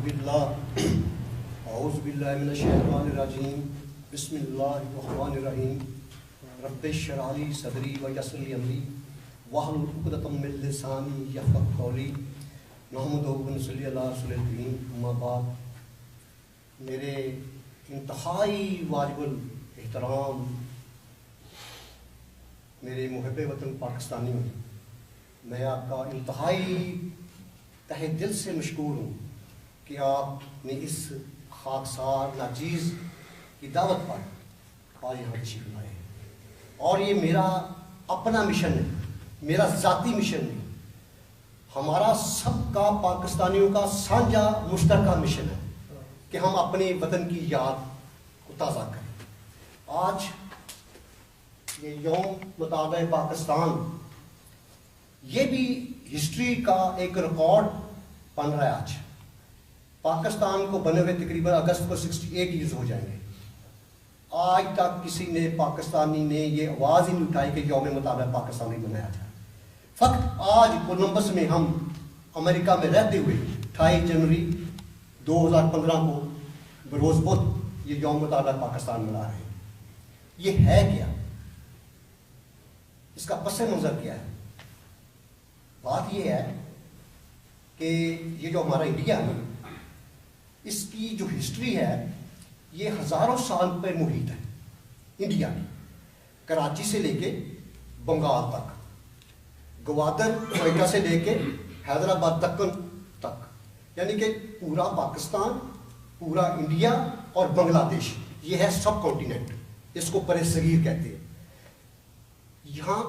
اعوذ باللہ من الشیطان الرجیم بسم اللہ الرحمن الرحیم رب اشرح لی صدری ویسر لی امری واحلل عقدۃ من لسانی یفقهوا قولی نحمدہ ونصلی علی رسول الکریم اما بعد. میرے انتہائی واجب الاحترام میرے محب وطن پاکستانیوں، میں آپ کا انتہائی تہ دل سے مشکور ہوں کہ آپ نے اس خاکسار ناچیز کی دعوت پر آج یہاں تشریف لائے. اور یہ میرا اپنا مشن ہے، میرا ذاتی مشن ہے، ہمارا سب کا پاکستانیوں کا سانجھا مشترکہ مشن ہے کہ ہم اپنے وطن کی یاد کو تازہ کریں. آج یہ یوم مطالعہ پاکستان، یہ بھی ہسٹری کا ایک ریکارڈ بن رہا ہے. آج پاکستان کو بنے ہوئے تقریباً اگست کو 68 ایئرز ہو جائیں گے. آج تک کسی نے پاکستانی نے یہ آواز ہی نہیں اٹھائی کہ یوم مطالعہ پاکستان نہیں منایا جائے. فقط آج کولمبس میں ہم امریکہ میں رہتے ہوئے 28 جنوری 2015 کو بروز بدھ یہ یوم مطالعہ پاکستان منا رہے ہیں. یہ ہے کیا؟ اس کا پس منظر کیا ہے؟ بات یہ ہے کہ یہ جو ہمارا انڈیا ہے، اس کی جو ہسٹری ہے یہ ہزاروں سال پر محیط ہے. انڈیا کی کراچی سے لے کے بنگال تک، گوادر کوئٹہ سے لے کے حیدرآباد دکن تک، یعنی کہ پورا پاکستان، پورا انڈیا اور بنگلہ دیش، یہ ہے سب کانٹیننٹ. اس کو بر صغیر کہتے ہیں. یہاں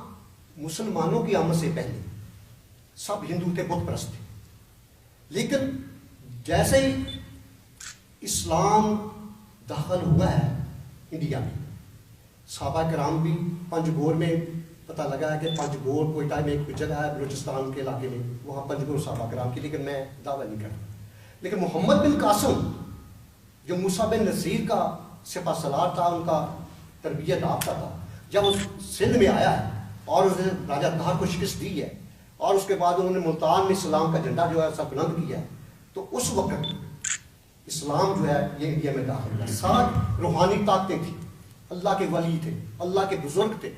مسلمانوں کی آمد سے پہلے سب ہندو تھے، بت پرست تھے. لیکن جیسے ہی اسلام داخل ہوا ہے انڈیا میں، صحابہ کرام بھی پنجگور میں پتہ لگا ہے کہ پنجگور کوئٹہ میں ایک جگہ ہے بلوچستان کے علاقے میں، وہاں پنجگور صحابہ کرام کی، لیکن میں دعویٰ نہیں کرتا. لیکن محمد بن قاسم جو موسیٰ بن نصیر کا سپہ سالار تھا، ان کا تربیت یافتہ تھا، جب اس سندھ میں آیا ہے اور اس نے راجہ دھار کو شکست دی ہے اور اس کے بعد انہوں نے ملتان میں اسلام کا جھنڈا جو ہے سب بلند کیا ہے، تو اس وقت اسلام جو ہے یہ انڈیا میں داخل ہوا. 7 روحانی طاقتیں تھیں، اللہ کے ولی تھے، اللہ کے بزرگ تھے،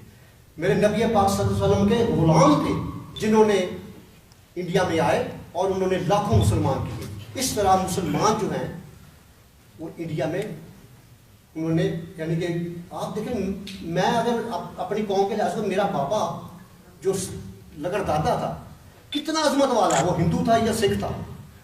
میرے نبی پاک صلی اللہ علیہ وسلم کے غلام تھے، جنہوں نے انڈیا میں آئے اور انہوں نے لاکھوں مسلمان کیے. اس طرح مسلمان جو ہیں وہ انڈیا میں انہوں نے، یعنی کہ آپ دیکھیں، میں اگر اپنی قوم کے لحاظ سے، میرا بابا جو لگڑ دادا تھا کتنا عظمت والا ہے، وہ ہندو تھا یا سکھ تھا،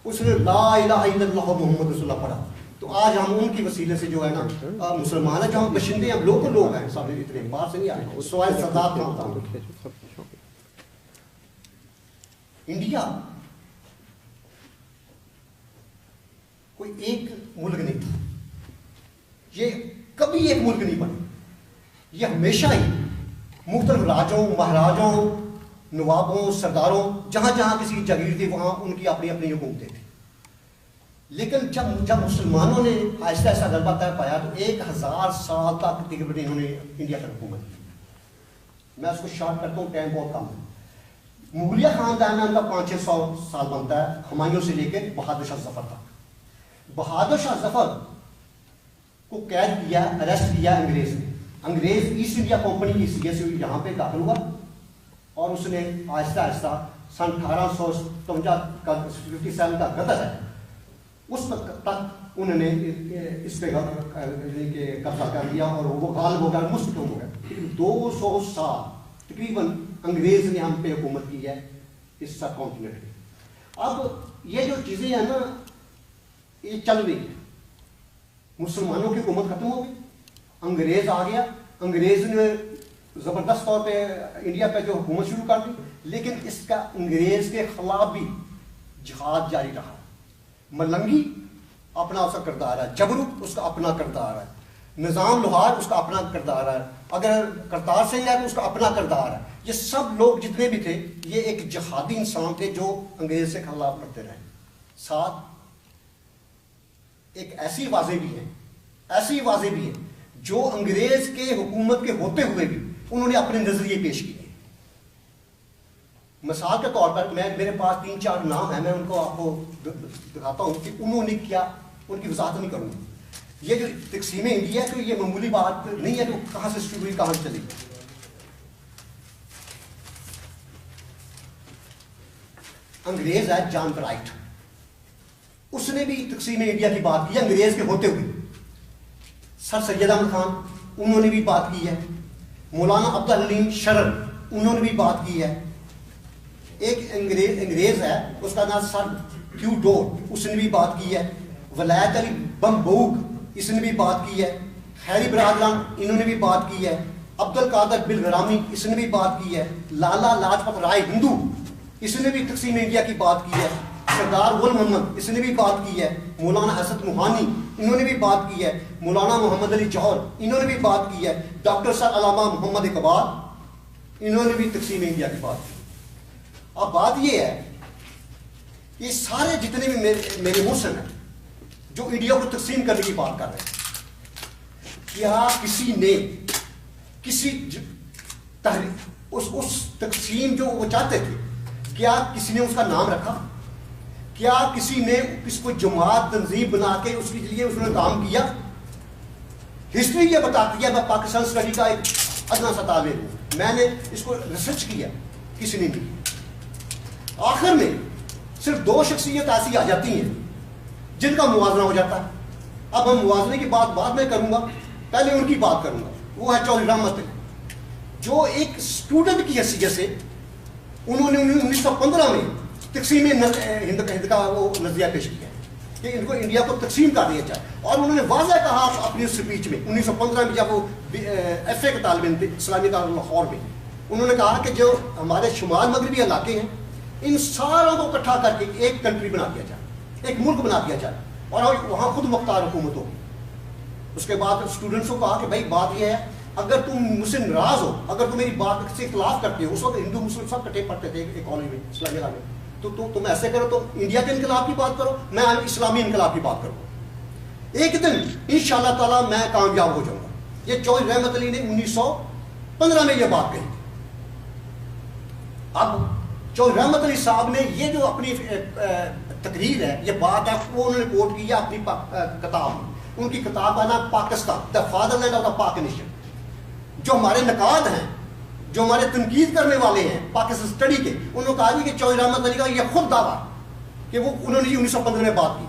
اس نے لا الہ الا اللہ محمد رسول اللہ پڑھا. تو آج ہم ان کی وسیلے سے جو ہے نا مسلمان ہیں، جو ہم بشندے ہیں، لوگ ہیں، سب اتنے باہر سے نہیں آئے. سوائے سادات نام تھا. انڈیا کوئی ایک ملک نہیں تھا، یہ کبھی ایک ملک نہیں بنا. یہ ہمیشہ ہی مختلف راجوں، مہاراجوں، نوابوں، سرداروں، جہاں جہاں کسی کی جگیر تھی وہاں ان کی اپنی اپنی حکومتیں تھیں. لیکن جب مسلمانوں نے آہستہ آہستہ غلبہ طے پایا تو 1000 سال تک تقریباً انہوں نے انڈیا پر حکومت کی. میں اس کو شارٹ کرتا ہوں، ٹائم بہت کم ہے. مغلیہ خاندان میں ان کا 500-600 سال بنتا ہے، ہمایوں سے لے کے بہادر شاہ ظفر تک. بہادر شاہ ظفر کو قید کیا، اریسٹ کیا انگریز نے. انگریز ایسٹ انڈیا کمپنی کی حیثیت سے یہاں پہ داخل ہوا اور اس نے آہستہ آہستہ سن 1857 کا غدر ہے، اس وقت تک انہوں نے اس پہ قبضہ کر لیا اور وہ غالب ہو گیا، مستحکم ہو گیا. 200 سال تقریباً انگریز نے ہم پہ حکومت کی ہے اس سب کانٹیننٹ میں. اب یہ جو چیزیں ہیں نا یہ چل رہی ہے. مسلمانوں کی حکومت ختم ہو گئی، انگریز آ گیا، انگریز نے زبردست طور پہ انڈیا پہ جو حکومت شروع کر دی. لیکن اس کا انگریز کے خلاف بھی جہاد جاری رہا. ملنگی اپنا اس کا کردار ہے، جبرو اس کا اپنا کردار ہے، نظام لوہار اس کا اپنا کردار ہے، اگر کرتار سنگھ ہے تو اس کا اپنا کردار ہے. یہ سب لوگ جتنے بھی تھے یہ ایک جہادی انسان تھے جو انگریز سے خلاف لڑتے رہے. ساتھ ایک ایسی واضح بھی ہے جو انگریز کے حکومت کے ہوتے ہوئے بھی انہوں نے اپنے نظریے پیش کیے. مثال کے طور پر میرے پاس 3-4 نام ہیں, میں ان کو آپ کو دکھاتا ہوں کہ انہوں نے کیا, ان کی وضاحت نہیں کروں گا. یہ جو تقسیم انڈیا ہے تو یہ معمولی بات نہیں ہے کہ کہاں سے شروع ہوئی کہاں سے چلی. انگریز ہے جان برائٹ, اس نے بھی تقسیم انڈیا کی بات کی ہے انگریز کے ہوتے ہوئے. سر سید احمد خان انہوں نے بھی بات کی ہے. مولانا عبدالحلیم شرر انہوں نے بھی بات کی ہے. ایک انگریز ہے اس کا نام سر تھیوڈور, اس نے بھی بات کی ہے. ولایت علی بمبوگ اس نے بھی بات کی ہے. خیری برادران انہوں نے بھی بات کی ہے. عبد القادر بالغرامی اس نے بھی بات کی ہے. لالا لاجپت رائے ہندو اس نے بھی تقسیم انڈیا کی بات کی ہے. سردار غل محمد اس نے بھی بات کی ہے. مولانا حسن موہانی انہوں نے بھی بات کی ہے. مولانا محمد علی جوہر انہوں نے بھی بات کی ہے. ڈاکٹر سر علامہ محمد اقبال انہوں نے بھی تقسیم انڈیا کی بات کی. اب بات یہ ہے یہ سارے جتنے بھی میرے محسن ہیں جو انڈیا کو تقسیم کرنے کی بات کر رہے ہیں, کیا کسی نے کسی اس تقسیم جو وہ چاہتے تھے کیا کسی نے اس کا نام رکھا؟ کیا کسی نے اس کو جماعت تنظیم بنا کے اس کے لیے اس نے کام کیا؟ ہسٹری یہ بتاتی ہے, میں پاکستان اسٹڈی کا ایک ادنا سا طالب ہوں, میں نے اس کو ریسرچ کیا, کسی نے نہیں. آخر میں صرف 2 شخصیت ایسی آ جاتی ہیں جن کا موازنہ ہو جاتا ہے. اب ہم موازنے کی بات بعد میں کروں گا, پہلے ان کی بات کروں گا. وہ ہے چودھری رحمت علی, جو ایک اسٹوڈنٹ کی حیثیت سے انہوں نے 1915 میں تقسیم ہند کا وہ نظریہ پیش کیا کہ ان کو انڈیا کو تقسیم کر دیا جائے. اور انہوں نے واضح کہا اپنی اسپیچ میں 1915 میں جب وہ ایف اے کے طالب علم تھے اسلامی کالج لاہور میں, انہوں نے کہا کہ جو ہمارے شمال مغربی علاقے ہیں ان ساروں کو اکٹھا کر کے ایک کنٹری بنا دیا جائے, ایک ملک بنا دیا جائے اور وہاں خود مختار حکومت ہوگی. اس کے بعد اسٹوڈنٹس کو کہا کہ بھائی بات یہ ہے اگر تم مجھ سے ناراض ہو, اگر تم میری بات سے اختلاف کرتے ہو, اس وقت ہندو مسلم سب کٹے پڑتے تھے ایک کالج میں اسلامیہ میں, تو تم ایسے کرو تو انڈیا کے انقلاب کی بات کرو, میں اسلامی انقلاب کی بات کروں. ایک دن انشاءاللہ تعالیٰ میں کامیاب ہو جاؤں گا. یہ چودھری رحمت علی نے 1915 میں یہ بات کہی. اب چودھری رحمت علی صاحب نے یہ جو اپنی تقریر ہے, یہ بات ہے, وہ انہوں نے کوٹ کیا اپنی کتاب میں. ان کی کتاب کا نام Pakistan, the fatherland of the Pak nation. جو ہمارے نقاد ہیں, جو ہمارے تنقید کرنے والے ہیں پاکستان اسٹڈی کے, انہوں نے کہا کہ چودھری رحمت علی کا یہ خود دعویٰ کہ وہ انہوں نے 1915 میں بات کی.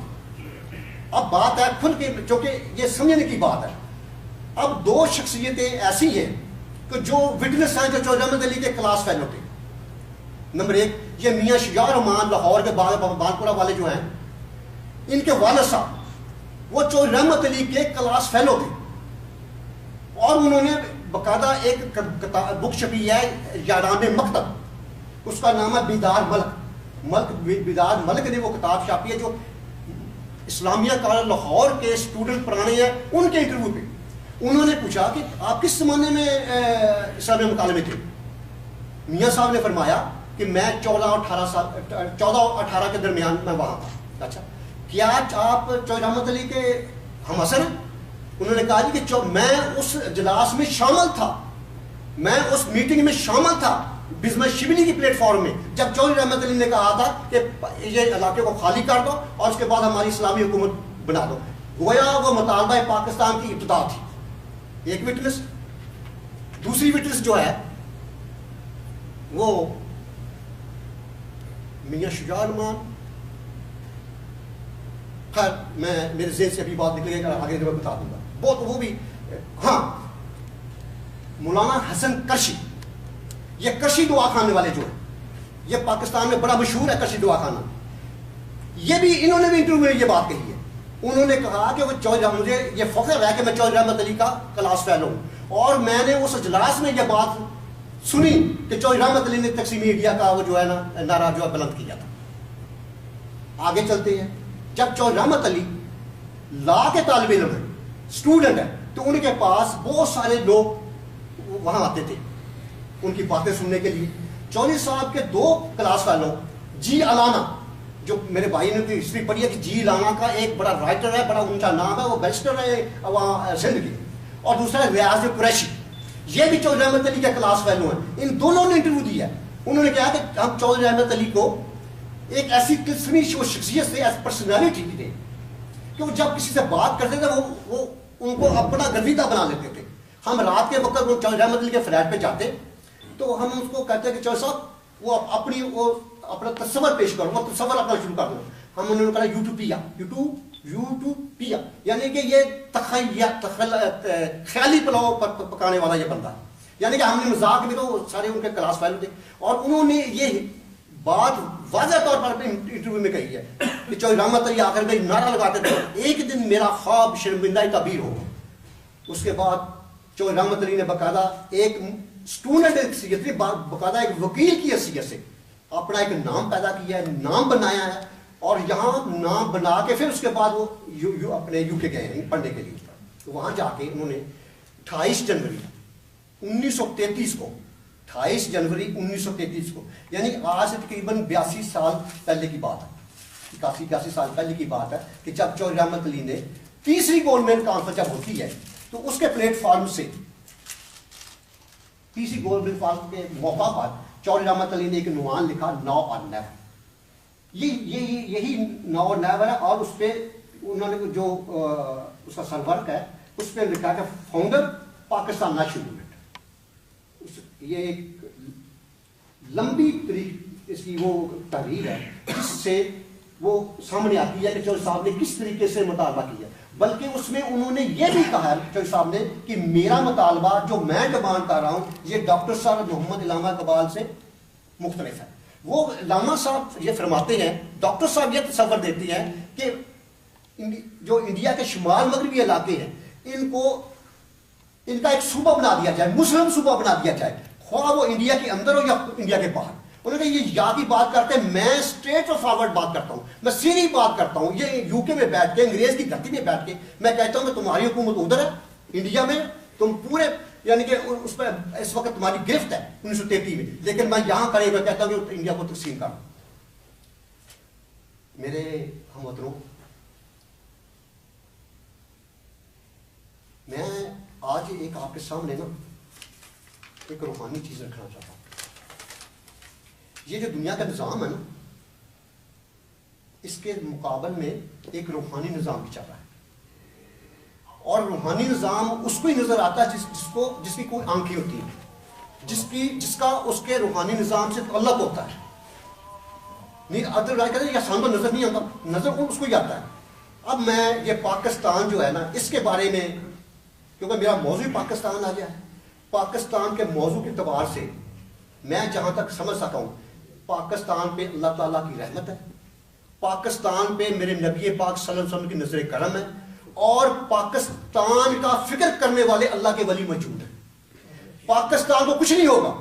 اب بات ہے کھل کے, جو کہ یہ سمجھنے کی بات ہے. اب 2 شخصیتیں ایسی ہیں کہ جو وٹنس ہیں جو چودھری رحمت علی کے کلاس فیلو تھے. نمبر 1 یہ میاں شجاع الرحمان لاہور کے بانپورہ والے جو ہیں, ان کے والد صاحب وہ چودھری رحمت علی کے کلاس فیلو تھے. اور انہوں نے باقاعدہ ایک بک چھپی ہے یاران مکتب, اس کا نام ہے بیدار ملک. بیدار ملک نے وہ کتاب چھاپی ہے جو اسلامیہ کالج لاہور کے اسٹوڈنٹ پرانے ہیں ان کے انٹرویو پہ انہوں نے پوچھا کہ آپ کس زمانے میں اسلامیہ مکالمے میں تھے. میاں صاحب نے فرمایا کہ میں 14 اور 18 کے درمیان میں وہاں تھا. اچھا, کیا آپ چودھری رحمت علی کے ہم اثر ہیں؟ انہوں نے کہا کہ میں اس اجلاس میں شامل تھا, میں اس میٹنگ میں شامل تھا بزنس شبلی کی پلیٹ فارم میں, جب چودھری رحمت علی نے کہا تھا کہ یہ علاقے کو خالی کر دو اور اس کے بعد ہماری اسلامی حکومت بنا دو. گویا وہ مطالبہ پاکستان کی ابتدا تھی. ایک وٹنس. دوسری وٹنس جو ہے وہ میاں شجاع الرحمان. خیر میں میرے ذہن سے ابھی بات نکلے گا, آگے میں بتا دوں گا. بہت وہ بھی, ہاں, مولانا حسن کرشی, یہ کرشی دعا خانے والے جو ہیں, یہ پاکستان میں بڑا مشہور ہے کرشی دعا خانہ. یہ بھی انہوں نے بھی انٹرویو میں یہ بات کہی ہے. انہوں نے کہا کہ وہ مجھے یہ فخر ہے کہ میں چودھری رحمت علی کا کلاس فیلو ہوں, اور میں نے اس اجلاس میں یہ بات سنی کہ چودھری رحمت علی نے تقسیم انڈیا کا وہ جو ہے نا نعرہ جو ہے بلند کیا تھا. آگے چلتے ہیں. جب چودھری رحمت علی لا کے طالب علم ہیں, اسٹوڈنٹ ہے, تو ان کے پاس بہت سارے لوگ وہاں آتے تھے ان کی باتیں سننے کے لیے. چودھری صاحب کے 2 کلاس فیلو, جی الانا, جو میرے بھائی نے ہسٹری پڑھی ہے کہ جی الانا کا ایک بڑا رائٹر ہے, بڑا اونچا نام ہے, وہ بیرسٹر ہے وہاں سندھ کے, اور دوسرا ہے ریاض قریشی, یہ بھی چودھری رحمت علی کے کلاس فیلو ہیں. ان دونوں نے انٹرویو دیا ہے. انہوں نے کہا کہ ہم چودھری رحمت علی کو ایک ایسی تلسمی شخصیت سے ایسی پرسنالٹی کی تھے کہ وہ جب کسی سے بات کرتے تھے وہ ان کو اپنا گرویدہ بنا لیتے تھے. ہم رات کے وقت چودھری رحمت علی کے فلیٹ پہ جاتے تو ہم اس کو کہتے کہ چودھری صاحب وہ اپنا تصور پیش کرو, وہ تصور اپنا شروع کر دو. ہم انہوں نے کہا یوٹوپیا یعنی کہ یہ خیالی پلاؤ پکانے والا یہ بندہ. یعنی کہ ہم نے مذاق میں تو سارے ان کے کلاس فیلو تھے اور انہوں نے یہ بات واضح طور پر اپنے انٹرویو میں کہی ہے کہ چودھری رحمت علی آخر میں نعرہ لگاتے تھے ایک دن میرا خواب شرمندہ تعبیر ہوگا. اس کے بعد چودھری رحمت علی نے باقاعدہ ایک اسٹوڈنٹ حیثیت سے باقاعدہ ایک وکیل کی حیثیت سے اپنا ایک نام پیدا کیا ہے, نام بنایا ہے اور یہاں نام بنا کے پھر اس کے بعد وہ اپنے یو کے گئے ہیں پڑھنے کے لیے. تو وہاں جا کے انہوں نے 28 جنوری 1933 کو 28 جنوری 1933 کو یعنی آج سے تقریباً 82 سال پہلے کی بات ہے, 81 سال پہلے کی بات ہے کہ جب چودھری رحمت علی نے تیسری گورنمنٹ کانفرنس جب ہوتی ہے تو اس کے پلیٹ فارم سے تیسری گورنمنٹ کانفرنس کے موقع پر چودھری رحمت علی نے ایک عنوان لکھا ناؤ اور نیور. یہی ناؤ اور نیور ہے اور اس پہ انہوں نے جو اس کا سرورک ہے اس پہ لکھا کہ فاؤنڈر پاکستان نیشنل موومنٹ. یہ ایک لمبی اس کی وہ تحریر ہے جس سے وہ سامنے آتی ہے کہ چودھری صاحب نے کس طریقے سے مطالبہ کیا, بلکہ اس میں انہوں نے یہ بھی کہا ہے چودھری صاحب نے کہ میرا مطالبہ جو میں ڈیمانڈ کر رہا ہوں یہ ڈاکٹر صاحب محمد علامہ اقبال سے مختلف ہے. وہ علامہ صاحب یہ فرماتے ہیں, ڈاکٹر صاحب یہ تصور دیتے ہیں کہ جو انڈیا کے شمال مغربی علاقے ہیں ان کا ایک صوبہ بنا دیا جائے, مسلم صوبہ بنا دیا جائے, خواہ وہ انڈیا کے اندر ہو یا انڈیا کے باہر. انہوں نے کہا یہ یا کی بات کرتے ہیں, میں اسٹریٹ اور فارورڈ بات کرتا ہوں, میں سیدھی بات کرتا ہوں. یہ یو کے میں بیٹھ کے انگریز کی دھرتی میں بیٹھ کے میں کہتا ہوں کہ تمہاری حکومت ادھر ہے انڈیا میں, تم پورے یعنی کہ اس پہ اس وقت تمہاری گرفت ہے 1933 میں, لیکن میں یہاں کھڑے ہوئے کہتا ہوں کہ انڈیا کو تقسیم کرو. میرے ہم وطنوں, میں آج ایک آپ کے سامنے نا ایک روحانی چیز رکھنا چاہتا ہوں. یہ جو دنیا کا نظام ہے نا اس کے مقابل میں ایک روحانی نظام بھی چل رہا ہے اور روحانی نظام اس کو ہی نظر آتا ہے جس کی کوئی آنکھیں ہوتی ہیں, جس کا اس کے روحانی نظام سے تعلق ہوتا ہے. نہیں ادر رائے کہتے ہیں یہ سامنے نظر نہیں آتا, نظر اس کو ہی آتا ہے. اب میں یہ پاکستان جو ہے نا اس کے بارے میں کیونکہ میرا موضوع پاکستان آ گیا ہے, پاکستان کے موضوع کے اعتبار سے میں جہاں تک سمجھ سکا ہوں پاکستان پہ اللہ تعالیٰ کی رحمت ہے, پاکستان پہ میرے نبی پاک صلی اللہ علیہ وسلم کی نظر کرم ہے اور پاکستان کا فکر کرنے والے اللہ کے ولی موجود ہیں. پاکستان کو کچھ نہیں ہوگا,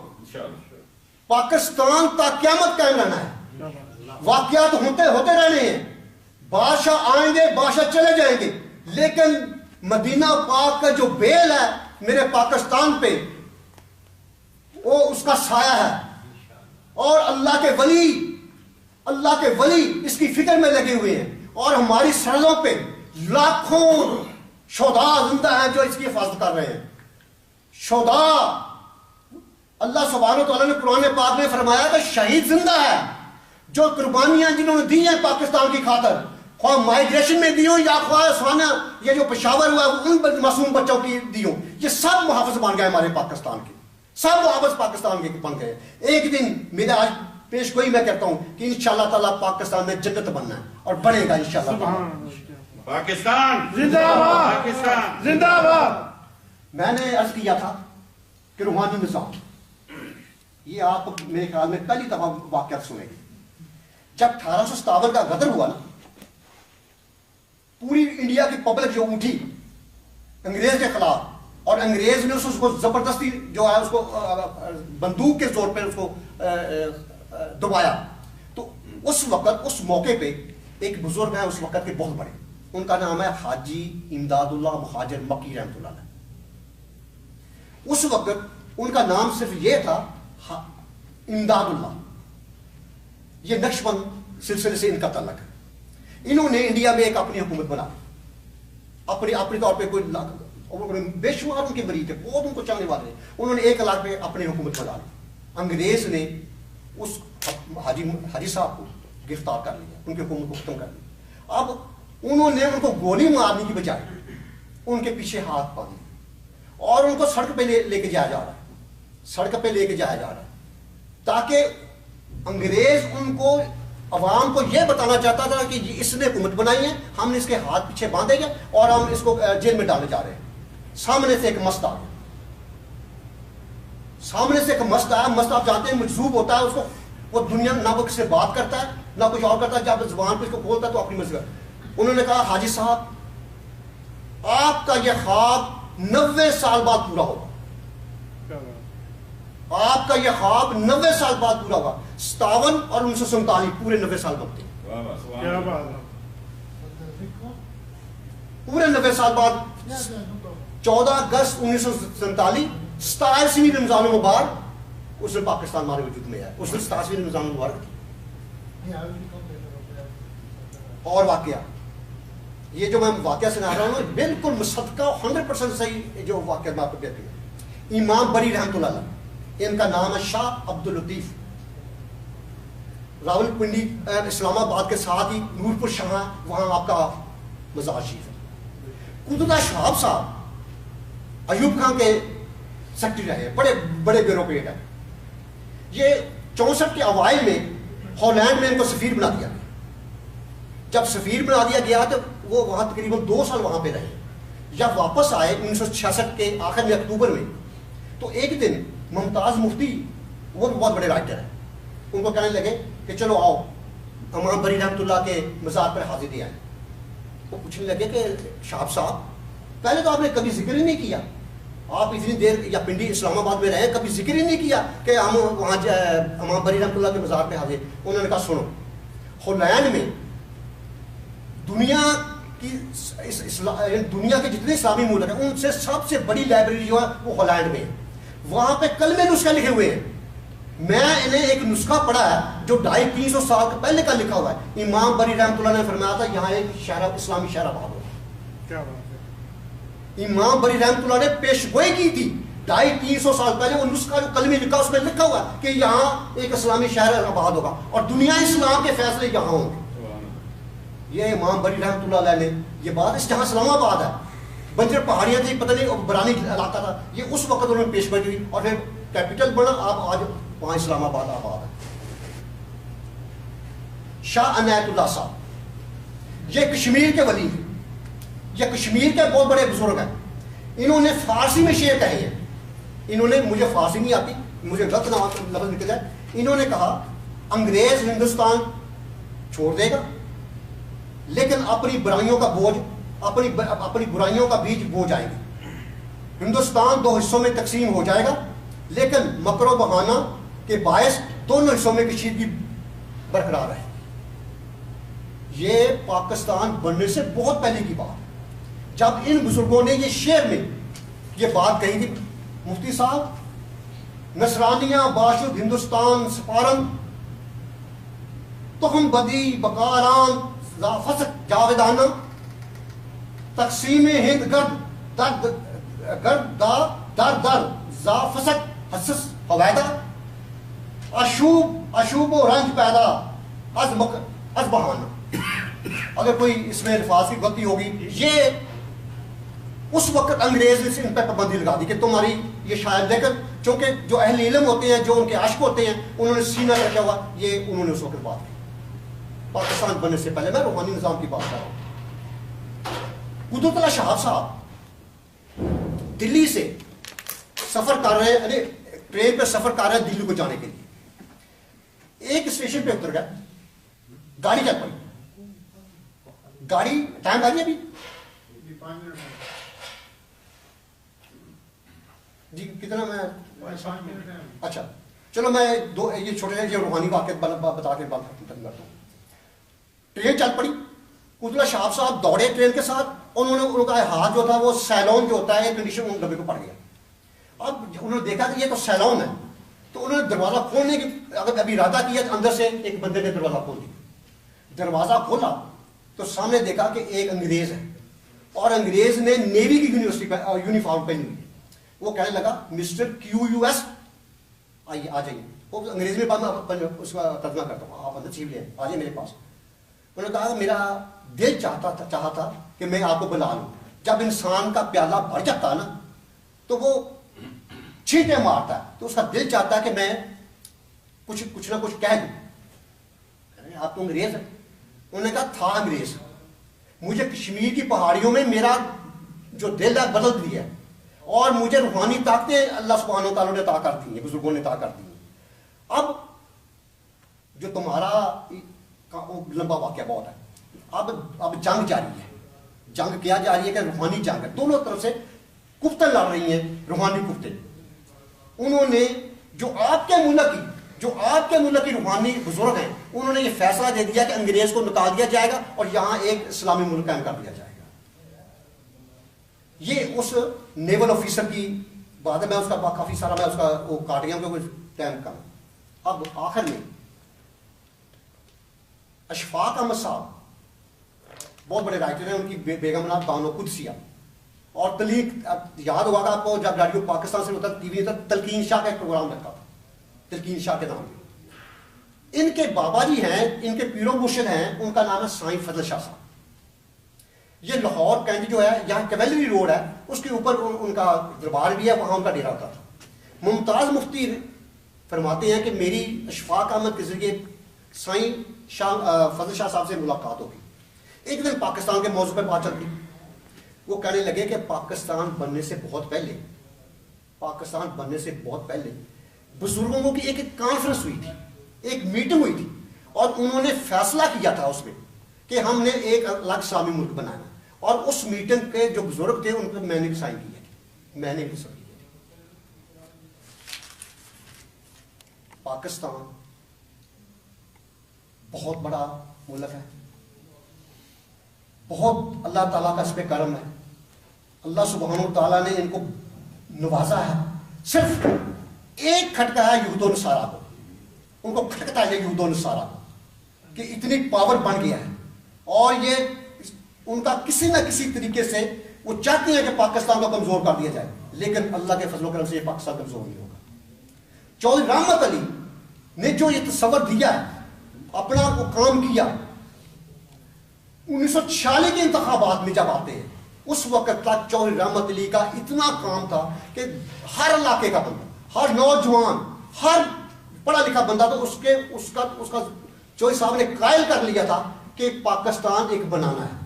پاکستان تا قیامت قائم رہنا ہے. واقعات ہوتے رہنے ہیں, بادشاہ آئیں گے بادشاہ چلے جائیں گے, لیکن مدینہ پاک کا جو بیل ہے میرے پاکستان پہ وہ اس کا سایہ ہے اور اللہ کے ولی اس کی فکر میں لگے ہوئے ہیں اور ہماری سرحدوں پہ لاکھوں شہداء زندہ ہیں جو اس کی حفاظت کر رہے ہیں. شہداء اللہ سبحانہ و تعالیٰ نے قرآن پاک میں فرمایا کہ شہید زندہ ہے جو قربانیاں جنہوں نے دی ہیں پاکستان کی خاطر, خواہ مائیگریشن میں دی ہوں یا خواہ سوانہ یہ جو پشاور ہوا ہے ان معصوم بچوں کی دی ہوں, یہ سب محافظ بن گئے ہمارے پاکستان کے, سب محافظ پاکستان کے بن گئے. ایک دن میرے آج پیش گوئی میں کہتا ہوں کہ انشاءاللہ تعالیٰ پاکستان میں جنت بننا ہے اور بنے گا انشاءاللہ. پاکستان زندہ باد, پاکستان زندہ باد. میں نے عرض کیا تھا کہ روحانی نظام, یہ آپ میرے خیال میں پہلی دفعہ واقعات سنیں گے. جب 1857 کا غدر ہوا نا, پوری انڈیا کی پبلک جو اٹھی انگریز کے خلاف اور انگریز نے اس کو زبردستی جو ہے اس کو بندوق کے زور پہ اس کو دبایا. تو اس وقت اس موقع پہ ایک بزرگ ہیں اس وقت کے بہت بڑے, ان کا نام ہے حاجی امداد اللہ مہاجر مکی رحمۃ اللہ علیہ. اس وقت ان کا نام صرف یہ تھا امداد اللہ, یہ نقشبند سلسلے سے ان کا تعلق ہے. انہوں نے انڈیا میں ایک اپنی حکومت بنا, اپنے طور پہ کوئی بے شمار ان کے مریض تھے, بہت ان کو چاہنے والے, انہوں نے 1 لاکھ پہ اپنی حکومت بنا لی. انگریز نے اس حاجی صاحب کو گرفتار کر لیا, ان کی حکومت کو ختم کر لیا. اب انہوں نے ان کو گولی مارنے کی بجائے ان کے پیچھے ہاتھ باندھے اور ان کو سڑک پہ لے کے جایا جا رہا ہے, سڑک پہ لے کے جایا جا رہا ہے, تاکہ انگریز ان کو, عوام کو یہ بتانا چاہتا تھا کہ اس نے حکومت بنائی ہے, ہم نے اس کے ہاتھ پیچھے باندھے گے اور ہم اس کو جیل میں ڈالے جا رہے ہیں. سامنے سے ایک مست آ گیا, سامنے سے ایک مست آیا. مست آپ جانتے ہیں مجذوب ہوتا ہے, اس کو وہ دنیا نہ وہ کس سے بات کرتا ہے نہ کچھ اور کرتا ہے, جب زبان پہ اس کو کھولتا ہے تو اپنی مرضی. انہوں نے کہا حاجی صاحب آپ کا یہ خواب 90 سال بعد پورا ہوگا, آپ کا یہ خواب 90 سال بعد پورا ہوگا. 57 اور 1947 پورے 90 سال بنتے ہیں, پورے 90 سال بعد. 14 اگست 1947 27ویں رمضان المبارک اس نے پاکستان ہمارے وجود میں آیا, اس نے 27ویں رمضان المبارک تھی. اور واقعہ یہ جو میں واقعہ سنا رہا ہوں بالکل مصدقہ 100% صحیح جو واقعہ میں آپ کو کہتی ہوں. امام بری رحمۃ اللہ علیہ, ان کا نام ہے شاہ عبد اللطیف, راول پنڈی اسلام آباد کے ساتھ ہی نور پور شاہ, وہاں آپ کا مزار شریف ہے. قدرت شہاب صاحب ایوب خان کے سیکرٹری رہے, بڑے بڑے بیوروکریٹ ہیں. یہ 64 کے اوائل میں ہالینڈ میں ان کو سفیر بنا دیا. جب سفیر بنا دیا گیا تو وہ وہاں تقریباً 2 سال وہاں پہ رہے. جب واپس آئے 1966 کے آخر میں اکتوبر میں, تو ایک دن ممتاز مفتی, وہ بہت بڑے رائٹر ہیں, ان کو کہنے لگے کہ چلو آؤ امام بری رحمۃ اللہ کے مزار پر حاضری دے آئیں. وہ پوچھنے لگے کہ شاہب صاحب پہلے تو آپ نے کبھی ذکر ہی نہیں کیا, آپ اتنی دیر یا پنڈی اسلام آباد میں رہے, کبھی ذکر ہی نہیں کیا کہ ہم وہاں امام بری رحمۃ اللہ کے مزار پہ حاضر. انہوں نے کہا سنو, ہالینڈ میں دنیا کے جتنے اسلامی ملک ہیں ان سے سب سے بڑی لائبریری جو ہے وہ ہالینڈ میں ہے. وہاں پہ کلمے نسخے لکھے ہوئے ہیں. میں انہیں ایک نسخہ پڑھا ہے جو 250-300 سال پہلے کا لکھا ہوا ہے. امام بری رحمۃ اللہ نے فرمایا تھا یہاں ایک شہر اسلامی شہر آباد ہوگا. امام بری رحمۃ اللہ نے پیش گوئی کی تھی 250-300 سال پہلے. وہ نسخہ جو کلمے لکھا اس میں لکھا ہوا ہے کہ یہاں ایک اسلامی شہر آباد ہوگا اور دنیا اسلام کے فیصلے یہاں ہوں گے. یہ امام بری رحمۃ اللہ علیہ نے یہ بات, اس جہاں اسلام آباد ہے, بنجر پہاڑیاں تھی, پتہ نہیں برانی علاقہ تھا, یہ اس وقت انہوں نے پیش گوئی کی اور پھر کیپٹل بنا. آپ آج وہاں اسلام آباد آباد ہے. شاہ عنایت اللہ صاحب یہ کشمیر کے ولی ہیں, یہ کشمیر کے بہت بڑے بزرگ ہیں. انہوں نے فارسی میں شعر کہے ہیں. انہوں نے, مجھے فارسی نہیں آتی, مجھے غلط لفظ نکل جائے, انہوں نے کہا انگریز ہندوستان چھوڑ دے گا لیکن اپنی برائیوں کا بوجھ, اپنی برائیوں کا بیج بو جائے گی. ہندوستان 2 حصوں میں تقسیم ہو جائے گا لیکن مکر و بہانہ کے باعث دونوں حصوں میں کشیدگی برقرار ہے. یہ پاکستان بننے سے بہت پہلے کی بات. جب ان بزرگوں نے یہ شعر میں یہ بات کہی تھی, مفتی صاحب نصرانیہ باشد ہندوستان سپارن تو ہم بدی بکاران فسق جاویدانہ تقسیم ہند گرد گرد در در زا فسق حسس فویدہ اشوب و رنج پیدا از بہانہ. اگر کوئی اس میں الفاظ کی غلطی ہوگی, یہ اس وقت انگریز نے ان پہ پابندی لگا دی کہ تمہاری یہ شاید, لیکن چونکہ جو اہل علم ہوتے ہیں, جو ان کے عاشق ہوتے ہیں, انہوں نے سینہ رکھا ہوا, یہ انہوں نے اس وقت بات کی پاکستان بننے سے پہلے. میں روحانی نظام کی بات کر رہا ہوں. قدرت اللہ شہاب صاحب دلی سے سفر کر رہے ہیں, ٹرین پہ سفر کر رہے ہیں دلی کو جانے کے لیے. ایک اسٹیشن پہ اتر گئے, گاڑی چل پڑی. گاڑی ٹائم آ گیا ابھی جی کتنا, میں اچھا چلو میں یہ چھوٹے یہ روحانی واقعے بتا کے بات ختم کرتا ہوں. ٹرین چل پڑی. قدرت شہاب صاحب دوڑے ٹرین کے ساتھ, انہوں نے ان کا ہاتھ جو تھا وہ سیلون جو ہوتا ہے کنڈیشن ان ڈبے کو پڑ گیا. اب انہوں نے دیکھا کہ یہ تو سیلون ہے, تو انہوں نے دروازہ کھولنے کی اگر ابھی ارادہ کیا, اندر سے ایک بندے نے دروازہ کھول دیا. دروازہ کھولا تو سامنے دیکھا کہ ایک انگریز ہے, اور انگریز نے نیوی کی یونیورسٹی یونیفارم پہنی ہوئی. وہ کہنے لگا مسٹر QUS آئیے آ جائیے. وہ انگریزی میں اس کا ترجمہ کرتا ہوں, آپ اندر چھیپ لیں, آ جائیں میرے پاس. انہوں نے کہا میرا دل چاہا تھا کہ میں آپ کو بلا لوں. جب انسان کا پیالہ بھر جاتا ہے نا تو وہ چھینٹے مارتا ہے, تو اس کا دل چاہتا ہے کہ میں کچھ نہ کچھ کہہ دوں. آپ تو انگریز ہیں. انہوں نے کہا تھا انگریز, مجھے کشمیر کی پہاڑیوں میں میرا جو دل ہے بدل دیا ہے, اور مجھے روحانی طاقتیں اللہ سبحانہ و تعالیٰ نے عطا کر دی ہیں, بزرگوں نے عطا کر دی ہیں. اب جو تمہارا لمبا واقعہ بہت ہے, اب جنگ جاری ہے. جنگ کیا جاری ہے کہ روحانی جنگ ہے, دونوں طرف سے کفتے لڑ رہی ہیں, روحانی کفتے. انہوں نے جو آپ کے ملک کی روحانی بزرگ ہیں, انہوں نے یہ فیصلہ دے دیا کہ انگریز کو نکال دیا جائے گا اور یہاں ایک اسلامی ملک قائم کر دیا جائے گا. یہ اس نیول آفیسر کی بات ہے. میں اس کا کافی سارا میں اس کا وہ کاٹ گیا کیونکہ ٹائم کم. اب آخر میں اشفاق احمد صاحب بہت بڑے رائٹر ہیں, ان کی بیگم نام بانو قدسیہ, اور یاد ہوگا کہ آپ کو جب ریڈیو پاکستان سے ہوتا ٹی وی ہوتا, تلقین شاہ کا ایک پروگرام رکھا تھا, تلقین شاہ کے نام پہ. ان کے بابا جی ہیں, ان کے پیر و مرشد ہیں, ان کا نام ہے سائیں فضل شاہ صاحب. یہ لاہور کینٹ جو ہے, یہاں کیولری روڈ ہے, اس کے اوپر ان کا دربار بھی ہے, وہاں ان کا ڈیرا ہوتا تھا. ممتاز مفتی فرماتے ہیں کہ میری اشفاق احمد کے ذریعے سائیں فضل شاہ صاحب سے ملاقات ہوگی. ایک دن پاکستان کے موضوع پہ بات چلتی, وہ کہنے لگے کہ پاکستان بننے سے بہت پہلے بزرگوں کی ایک کانفرنس ہوئی تھی, ایک میٹنگ ہوئی تھی, اور انہوں نے فیصلہ کیا تھا اس میں کہ ہم نے ایک الگ اسلامی ملک بنانا. اور اس میٹنگ کے جو بزرگ تھے ان پہ میں نے سائن کیا تھی, میں نے بھی سائن کیا. پاکستان بہت بڑا ملک ہے, بہت اللہ تعالیٰ کا اس پہ کرم ہے. اللہ سبحانہ و تعالیٰ نے ان کو نوازا ہے. صرف ایک کھٹکا ہے یہود و نصارہ کو, ان کو کھٹکتا ہے یہود و نصارہ کو کہ اتنی پاور بن گیا ہے, اور یہ ان کا کسی نہ کسی طریقے سے وہ چاہتے ہیں کہ پاکستان کو کمزور کر دیا جائے, لیکن اللہ کے فضل و کرم سے یہ پاکستان کمزور نہیں ہوگا. چودھری رحمت علی نے جو یہ تصور دیا ہے, اپنا وہ کام کیا, 1946 کے انتخابات میں جب آتے ہیں, اس وقت تک چودھری رحمت علی کا اتنا کام تھا کہ ہر علاقے کا بندہ, ہر نوجوان, ہر پڑھا لکھا بندہ, تو اس کا چودھری صاحب نے قائل کر لیا تھا کہ پاکستان ایک بنانا ہے.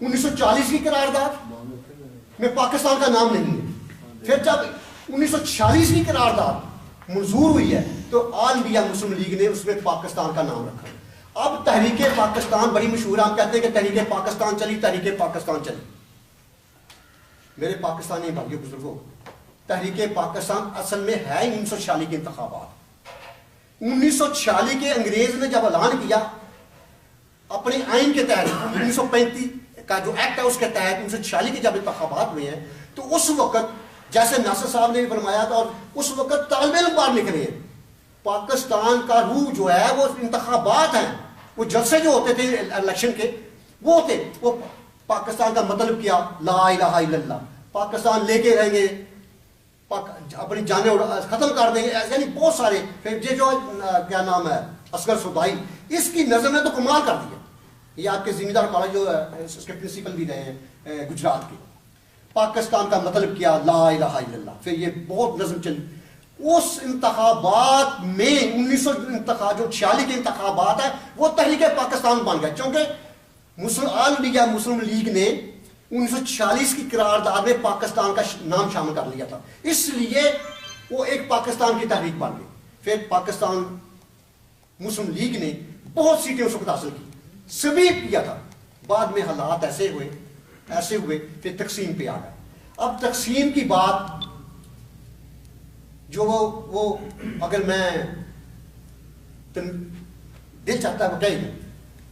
1940 کی قرارداد میں پاکستان کا نام نہیں ہے. پھر جب 1946 کی قرارداد منظور ہوئی ہے تو آل انڈیا مسلم لیگ نے اس میں پاکستان کا نام رکھا. اب تحریک پاکستان بڑی مشہور ہے, ہم کہتے ہیں کہ تحریک پاکستان چلی, تحریک پاکستان چلی. میرے پاکستانی بھائیوں بزرگوں, تحریک پاکستان اصل میں ہے 1946 کے انتخابات. 1946 کے انگریز نے جب اعلان کیا اپنے آئین کے تحت, 1935 کا جو ایکٹ ہے اس کے تحت 1946 کے جب انتخابات ہوئے ہیں, تو اس وقت جیسے ناصر صاحب نے فرمایا تھا, اور اس وقت طالب علم باہر نکلے ہیں. پاکستان کا روح جو ہے وہ انتخابات ہیں, وہ جلسے جو ہوتے تھے الیکشن کے وہ ہوتے. وہ پاکستان کا مطلب کیا, لا الہ الا اللہ, پاکستان لے کے رہیں گے, اپنی جانیں ختم کر دیں گے, یعنی بہت سارے. پھر یہ جو کیا نام ہے اصغر صوبائی, اس کی نظر نے تو کمال کر دیا. یہ آپ کے ذمہ دار کالج جو ہے اس کے پرنسپل بھی رہے ہیں گجرات کے. پاکستان کا مطلب کیا, لا الہ الا اللہ. پھر یہ بہت نظم چلی. اس انتخابات میں 1946 کے انتخابات ہے وہ تحریک پاکستان بن گیا, چونکہ آل انڈیا مسلم لیگ نے 1946 کی قرارداد میں پاکستان کا نام شامل کر لیا تھا, اس لیے وہ ایک پاکستان کی تحریک بن گئی. پھر پاکستان مسلم لیگ نے بہت سیٹیں اس وقت حاصل کی, سویپ کیا تھا. بعد میں حالات ایسے ہوئے پھر تقسیم پہ آ گئے. اب تقسیم کی بات جو وہ اگر میں دل چاہتا ہے وہ کہیں گے.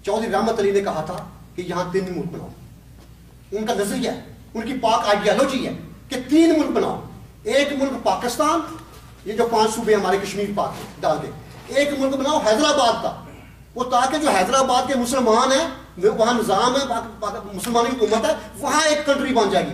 چودھری رحمت علی نے کہا تھا کہ یہاں 3 ملک بناؤ. ان کا نظریہ ہے, ان کی پاک آئیڈیالوجی ہے کہ 3 ملک بناؤ. ایک ملک پاکستان, یہ جو 5 صوبے ہمارے کشمیر پاک ہے ڈال دے. ایک ملک بناؤ حیدرآباد کا, وہ تاکہ جو حیدرآباد کے مسلمان ہیں وہاں نظام ہے, مسلمانوں کی حکومت ہے, وہاں ایک کنٹری بن جائے گی.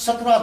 17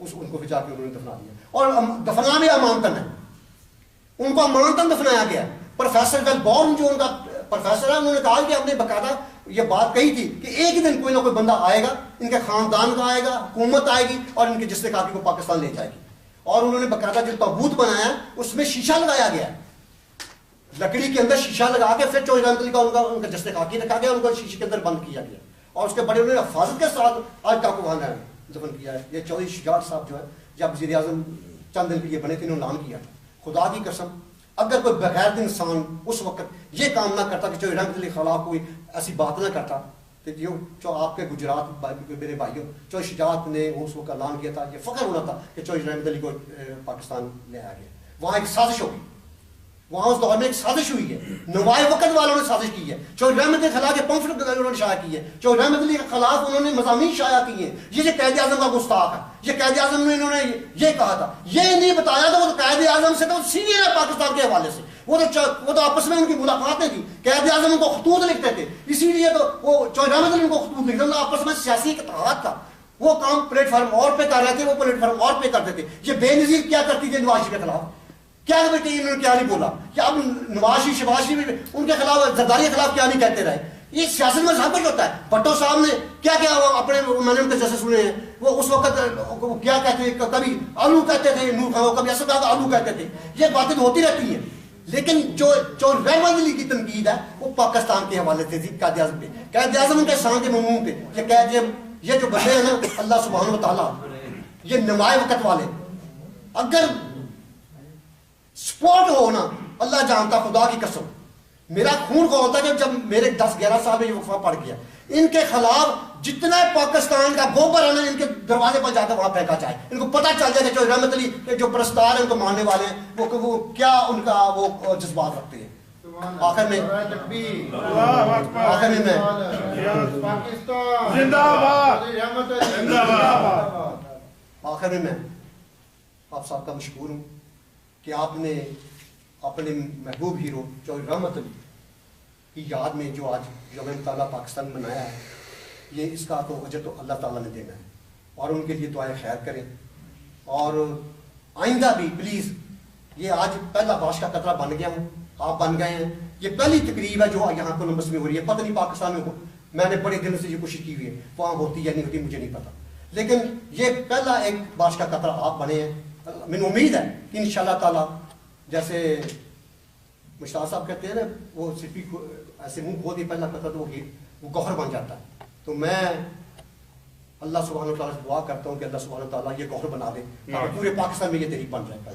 ان کو بھی جا کے انہوں نے دفنا دیا، اور دفنا بھی امانتن ہے، ان کو امانتن دفنایا گیا۔ پروفیسر ویلبورن جو ان کا پروفیسر ہے، انہوں نے کہا کہ ہم نے باقاعدہ یہ بات کہی تھی کہ ایک ہی دن کوئی نہ کوئی بندہ آئے گا، ان کے خاندان کا آئے گا، حکومت آئے گی اور ان کے جسے کافی کو پاکستان لے جائے گی۔ اور انہوں نے باقاعدہ جو تابوت بنایا ہے اس میں شیشہ لگایا گیا ہے، لکڑی کے اندر شیشہ لگا کے پھر چوہدری رحمت اللہ کا ان کا جسے خاکی رکھا گیا، ان کو شیشے کے اندر بند کیا گیا، اور اس کے بڑے انہوں نے حفاظت کے ساتھ آج تک وہاں دفن کیا ہے۔ یہ چودھری شجاعت صاحب جو ہے جب وزیر اعظم چند دن کے لیے بنے تھے، انہوں نے اعلان کیا تھا، خدا کی قسم اگر کوئی بغیر انسان اس وقت یہ کام نہ کرتا کہ چوہدری رحمت اللہ کے خلاف کوئی ایسی بات نہ کرتا، کہ جو آپ کے گجرات میرے بھائیوں چوہدری شجاعت نے اس وقت اعلان کیا تھا، یہ فخر ہونا تھا کہ چوہدری رحمت اللہ کو پاکستان لے آیا گیا۔ وہاں ایک سازش ہوگی، وہاں اس دور میں ایک سازش ہوئی ہے، نوائے وقت والوں نے سازش کی ہے، چوہدری رحمت اللہ کے خلاف پمفلٹ انہوں نے شائع کی ہے، چوہدری رحمت اللہ کے خلاف انہوں نے مضامین شائع کی ہیں، یہ قائد اعظم کا گستاخ ہے، یہ قائد اعظم نے انہوں نے یہ کہا تھا، یہ نہیں بتایا تھا، وہ قائد اعظم سے تو سینئر ہے پاکستان کے حوالے سے، وہ تو آپس میں ان کی ملاقاتیں تھی، قائد اعظم ان کو خطوط لکھتے تھے، اسی لیے تو وہ چوہدری رحمت اللہ ان کو خطوط لکھتے تھے، آپس میں سیاسی اتحاد تھا، وہ کام پلیٹ فارم اور پہ کر رہے تھے، وہ پلیٹ فارم اور پہ کرتے تھے۔ یہ بے نظیر کیا کرتی تھی نواز شریف کے خلاف، کیا بیٹے انہوں نے کیا نہیں بولا، کہ اب نواز شریف شہباز شریف ان کے خلاف زرداری کے خلاف کیا نہیں کہتے رہے۔ یہ سیاست میں سب کچھ ہوتا ہے۔ بھٹو صاحب نے کیا کیا اپنے میں نے ان کے جیسے سنے ہیں، وہ اس وقت کیا کہتے تھے، کبھی آلو کہتے تھے نور خان، کبھی اسد آلو کہتے تھے، یہ باتیں ہوتی رہتی ہیں، لیکن جو رحمت اللہ کی تنقید ہے وہ پاکستان کے حوالے سے تھی، قائد اعظم پہ، قائد اعظم ان کے شان کے مضمون پہ، یہ جو بندے ہیں نا اللہ سبحانہ و تعالیٰ، یہ نمائے وقت والے، اگر سپورٹ ہو نا، اللہ جانتا خدا کی قسم میرا خون کو ہوتا ہے کہ جب میرے 10-11 سال میں یہ وقفہ پڑ گیا، ان کے خلاف جتنا پاکستان کا گوبر ہے نا ان کے دروازے پر جا کے وہاں پھینکا جائے، ان کو پتہ چل جائے کہ چوہدری رحمت علی کے جو پرستار ہیں ان کو ماننے والے ہیں وہ کیا ان کا وہ جذبات رکھتے ہیں۔ آخر میں آخر میں آپ صاحب کا مشکور ہوں کہ آپ نے اپنے محبوب ہیرو چوہدری رحمت علی کی یاد میں جو آج یوم مطالعہ پاکستان منایا ہے، یہ اس کا تو اجر تو اللہ تعالیٰ نے دینا ہے، اور ان کے لیے دعائیں خیر کریں، اور آئندہ بھی پلیز، یہ آج پہلا باش کا قطرہ بن گیا ہوں، آپ بن گئے ہیں، یہ پہلی تقریب ہے جو یہاں کولمبس میں ہو رہی ہے، پتہ نہیں پاکستان میں ہو، میں نے بڑے دن سے یہ کوشش کی ہوئی ہے، وہاں ہوتی یا نہیں ہوتی مجھے نہیں پتا، لیکن یہ پہلا ایک باش کا قطرہ آپ بنے ہیں۔ مجھے امید ہے کہ انشاءاللہ تعالیٰ جیسے مشتاق صاحب کہتے ہیں نا، وہ سپی کو ایسے منہ کھول دیا پہلا قطرہ تو وہ گوہر بن جاتا ہے، تو میں اللہ سبحانہ وتعالیٰ سے دعا کرتا ہوں کہ اللہ سبحانہ وتعالیٰ یہ گوہر بنا دے، پورے پاکستان میں یہ تحریک بن جائے گا۔